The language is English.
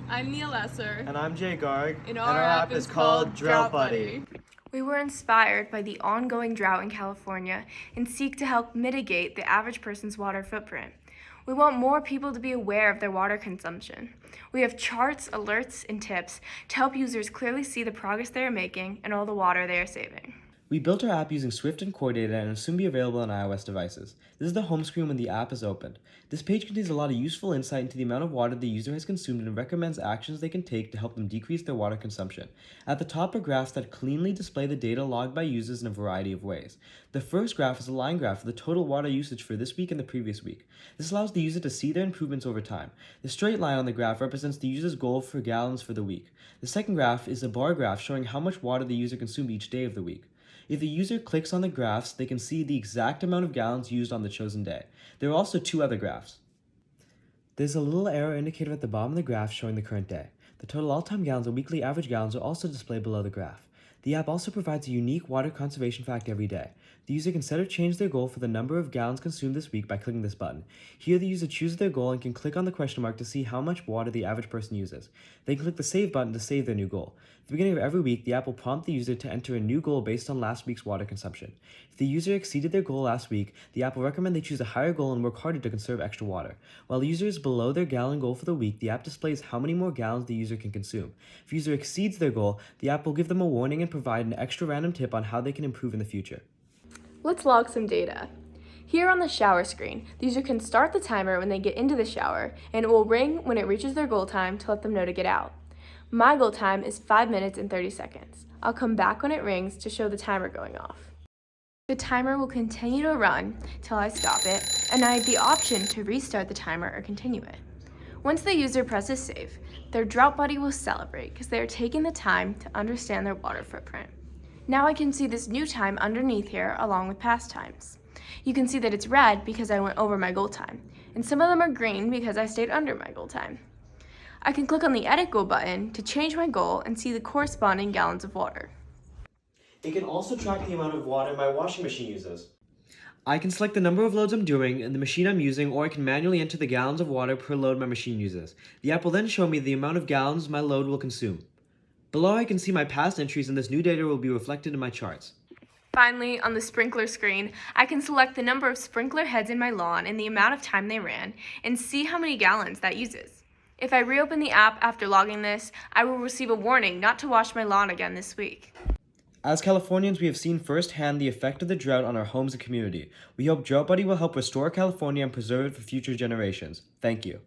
I'm Neil Esser. And I'm Jay Garg. And our app is called Drought Buddy. We were inspired by the ongoing drought in California and seek to help mitigate the average person's water footprint. We want more people to be aware of their water consumption. We have charts, alerts, and tips to help users clearly see the progress they are making and all the water they are saving. We built our app using Swift and Core data and will soon be available on iOS devices. This is the home screen when the app is opened. This page contains a lot of useful insight into the amount of water the user has consumed and recommends actions they can take to help them decrease their water consumption. At the top are graphs that cleanly display the data logged by users in a variety of ways. The first graph is a line graph of the total water usage for this week and the previous week. This allows the user to see their improvements over time. The straight line on the graph represents the user's goal for gallons for the week. The second graph is a bar graph showing how much water the user consumed each day of the week. If the user clicks on the graphs, they can see the exact amount of gallons used on the chosen day. There are also two other graphs. There's a little arrow indicator at the bottom of the graph showing the current day. The total all-time gallons and weekly average gallons are also displayed below the graph. The app also provides a unique water conservation fact every day. The user can set or change their goal for the number of gallons consumed this week by clicking this button. Here, the user chooses their goal and can click on the question mark to see how much water the average person uses. They can click the Save button to save their new goal. At the beginning of every week, the app will prompt the user to enter a new goal based on last week's water consumption. If the user exceeded their goal last week, the app will recommend they choose a higher goal and work harder to conserve extra water. While the user is below their gallon goal for the week, the app displays how many more gallons the user can consume. If the user exceeds their goal, the app will give them a warning and provide an extra random tip on how they can improve in the future. Let's log some data. Here on the shower screen, the user can start the timer when they get into the shower, and it will ring when it reaches their goal time to let them know to get out. My goal time is 5 minutes and 30 seconds. I'll come back when it rings to show the timer going off. The timer will continue to run till I stop it, and I have the option to restart the timer or continue it. Once the user presses save, their Drought Buddy will celebrate because they are taking the time to understand their water footprint. Now I can see this new time underneath here along with past times. You can see that it's red because I went over my goal time, and some of them are green because I stayed under my goal time. I can click on the Edit Goal button to change my goal and see the corresponding gallons of water. It can also track the amount of water my washing machine uses. I can select the number of loads I'm doing and the machine I'm using, or I can manually enter the gallons of water per load my machine uses. The app will then show me the amount of gallons my load will consume. Below, I can see my past entries, and this new data will be reflected in my charts. Finally, on the sprinkler screen, I can select the number of sprinkler heads in my lawn and the amount of time they ran, and see how many gallons that uses. If I reopen the app after logging this, I will receive a warning not to wash my lawn again this week. As Californians, we have seen firsthand the effect of the drought on our homes and community. We hope Drought Buddy will help restore California and preserve it for future generations. Thank you.